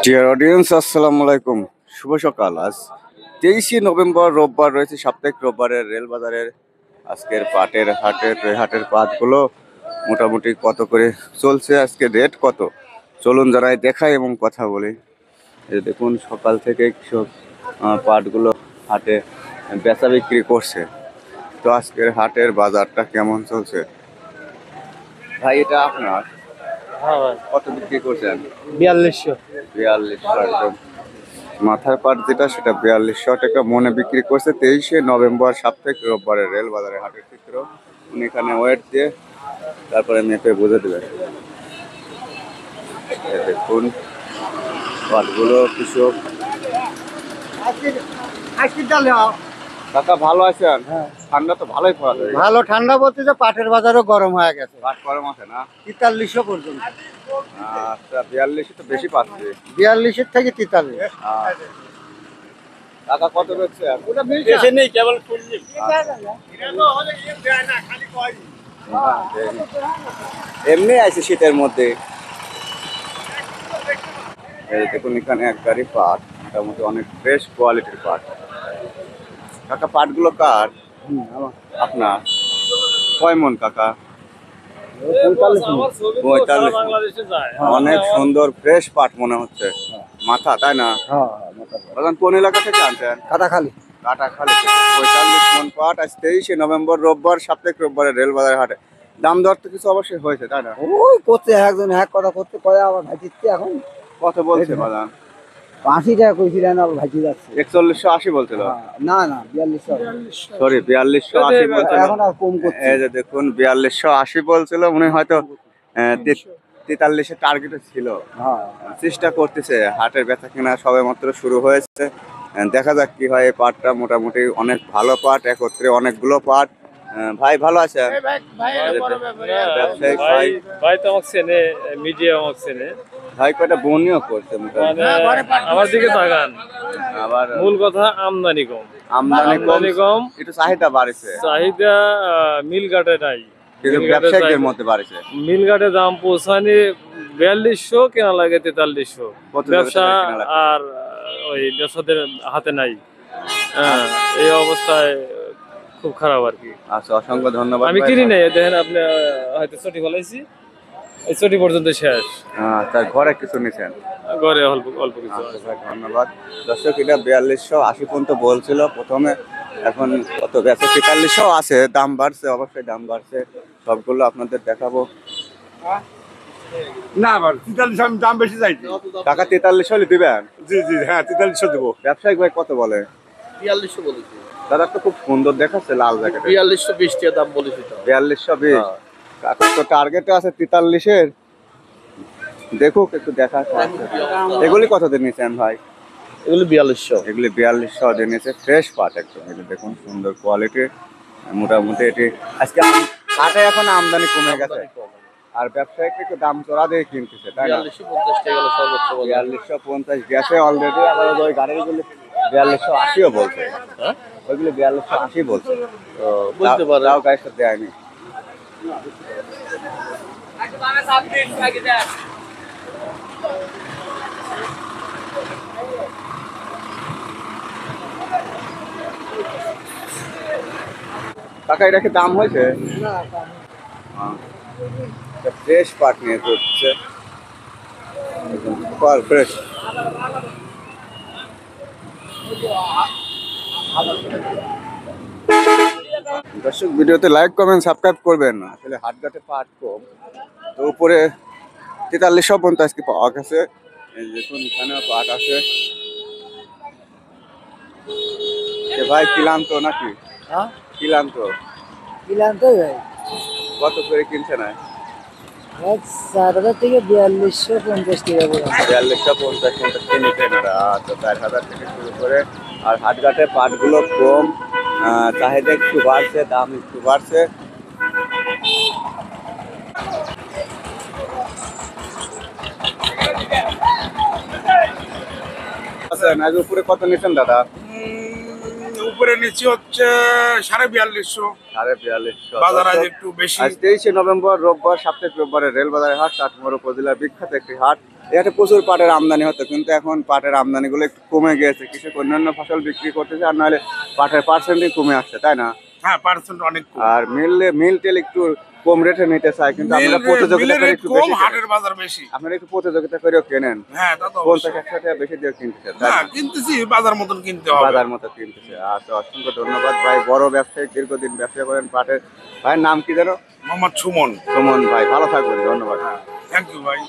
Dear audience, আসসালামু আলাইকুম। শুভ সকাল। আজ 23শে নভেম্বর, রোববার রয়েছে, সাপ্তাহিক রোববারের রেলবাজারের আজকের পাটের হাটে। তো এই হাটের পাটগুলো মোটামুটি কত করে চলছে, আজকে রেট কত, চলুন যারাই দেখাই এবং কথা বলি। এই দেখুন, সকাল থেকে কৃষক পাটগুলো হাটে বেচা বিক্রি করছে। তো আজকের হাটের বাজারটা কেমন চলছে ভাই? এটা আপনার কত বিক্রি করছেন? 4200। 4200 একদম মাথার পাট যেটা, সেটা 4200 টাকা মনে বিক্রি করছে। 23শে নভেম্বর, সাপ্তাহিক রোববারের রেল বাজারে হাটের চিত্র। উনি এখানে ওয়েট দিয়ে তারপরে মেপে বুঝে দেবেন। দেখুন পাটগুলো কৃষক। কাকা ভালো আছেন? ঠান্ডা তো ভালোই পড়া যায়। ভালো ঠান্ডা বলতে যে পাটের বাজারও গরম হয়ে গেছে। পাট গরম আছে না? 4300 পর্যন্ত। আচ্ছা, 42 তো বেশি পাচ্ছি। 42 থেকে 43। কাকা কত বেচছে? নেই, কেবল ফুললি। এমনি আছে শীতের মধ্যে। এই দেখুন, এখানে এক গাড়ি পাট, মোটামুটি অনেক ফ্রেশ কোয়ালিটির পাট। কাকা পাটগুলো কার? আপনার কয় মন কাকা? 45। অনেক সুন্দর ফ্রেশ পাট মনে হচ্ছে। মাথা, তাই না? বাগান কোন এলাকা থেকে আনছেন? কাটাখালি। কাটাখালী থেকে 45 মন পাট। আজ 23শে নভেম্বর, রোববার, সাপ্তাহিক রোববারের রেলবাজার হাটে। দাম দর তো কিছু অবশ্যই হয়েছে, তাই না? ওই করতে একজন এক কথা করতে কয় আবার ভাজিচ্ছে এখন। কত বলছে বাগান? 80 টাকা কইছিলেন, আবার ভাজি যাচ্ছে। 4180 বলছিল। না না, 4200। সরি, 4280 বলছিল। এখন আর কম করছে। এই যে দেখুন, 4280 বলছিল। মনে হয় হয়তো 43-এর টার্গেট ছিল। চেষ্টা করতেছে। হাটের বেচা কেনা সবে মাত্র শুরু হয়েছে। দেখা যাক কি হয়। এই পাটটা মোটামুটি অনেক ভালো পাট, একত্রে অনেকগুলো পাট। ভাই ভালো আছে? ব্যবসায়িক ভাই। ভাই তো আমাকে চেনে, মিডিয়া আমাকে চেনে। ভাই কয়টা বনিও করছে মোটামুটি। আমার দিকে তাকান। আবার মূল কথা আমদানি কম। আমদানি কম, একটু চাহিদা বাড়ছে। চাহিদা মিলঘাটে নাই, কিন্তু ব্যবসায়িকদের মধ্যে বাড়ছে। মিলঘাটে দাম পৌঁছানি 4200, কেনা লাগে 4300। ব্যবসা আর ওই ব্যবসাদের হাতে নাই। এই অবস্থায় খুব খারাপ আর কি। আচ্ছা, অসংখ্য ধন্যবাদ। আমি কিনি নাই, দেখেন আপনি হয়তো ছুটি ফলাইছি, এই ছুটি পর্যন্ত শেষ। তার ঘরে কিছু নিছেন? ঘরে অল্প অল্প কিছু। ধন্যবাদ। দর্শক, এটা 4280 পর্যন্ত বলছিল প্রথমে, এখন কত বেচে? 4300 আছে। দাম বাড়ছে, অবশ্যই দাম বাড়ছে। সবগুলো আপনাদের দেখাবো। না, 4300 আমি দাম বেশি চাইছি। টাকা 4300 হলে দিবেন? জি জি, হ্যাঁ 4300 দেবো। ব্যবসায়িক ভাই কত বলে? 4200 বলেছি। দাদা তো খুব সুন্দর দেখাচ্ছে, লাল জ্যাকেট। 4220 টাকা দাম বলেছি তো। 4220। কাকা তো টার্গেটে আছে 43-এর। দেখুক একটু দেখা। এগুলি কত দিয়ে নিয়েছেন ভাই? এগুলো 4200। এগুলি 4200 দিয়ে নিয়েছে। ফ্রেশ পাট একদম। এগুলি দেখুন, সুন্দর কোয়ালিটি। মোটামুটি এটি আজকে হাটে এখন আমদানি কমে গেছে, আর ব্যবসায়িক একটু দাম চড়া দিয়ে কিনতেছে, তাই না? 4250 টাকা গেল সর্বোচ্চ বলে। 4250 গেছে অলরেডি। আবার ওই গাড়িগুলি 4280 বলছে। হ্যাঁ, ওইগুলি 4280 বলছে। তো বুঝতে পারো। তাও গাড়ির সাথে দেয়নি। কাকা, এটা কি দাম হয়েছে? ফ্রেশ পাট নিয়ে চলছে, সুপার ফ্রেশ। দর্শক, ভিডিওতে লাইক কমেন্ট সাবস্ক্রাইব করবেন। আসলে হাটঘাটে পাট কম, তো উপরে 4350 কি পাওয়া গেছে। এই দেখুন, এখানেও পাট আছে। ভাই কিলান্ত নাকি? কিলান্ত ভাই কত করে কিনছে না? 4000 থেকে 4250 টাকা পড়ে। 4250 কিনছে না। আচ্ছা, 4000 থেকে শুরু করে। আর হাটঘাটে পাটগুলো কম, চাহিদা একটু বাড়ছে, দাম একটু বাড়ছে। আচ্ছা, আজ উপরে কত নিচ্ছেন দাদা? উপরে নিচে হচ্ছে 4250। 4250 বাজার আজ একটু বেশি। আজ 23শে নভেম্বর, রোববার, সাপ্তাহিক রোববারের রেলবাজারের হাট, চাটমোহর উপজেলার বিখ্যাত একটি হাট। এটা প্রচুর পাটের আমদানি হতো, কিন্তু এখন পাটের আমদানিগুলো একটু কমে গিয়েছে। কৃষক অন্যান্য ফসল বিক্রি করতেছে, আর নাহলে পাটের পার্সেন্টই কমে আসছে, তাই না? হ্যাঁ, পার্সেন্ট অনেক কম। আর মিল টেল একটু কম রেটে নিতে চায়, কিন্তু আপনারা প্রতিযোগিতা মিলের করে রেট একটু কম, বেশি কেনেন। হাটের বাজার বেশি। আপনারা একটু প্রতিযোগিতা করেও কেনেন, হ্যাঁ, তা তো 50 অবশ্যই। 100 টাকা বেশি দিয়ে কিনতেছেন, তাই হ্যাঁ, না? কিনতেছি বাজার মতন কিনতে হবে। বাজার মতো কিনতেছে। আচ্ছা, অসংখ্য ধন্যবাদ ভাই। বড় ব্যবসায়ী, দীর্ঘদিন ব্যবসা করেন পাটের। ভাইয়ের নাম কি জানো? মোহাম্মদ সুমন। সুমন ভাই, ভালো থাকবেন, ধন্যবাদ। থ্যাংক ইউ ভাই।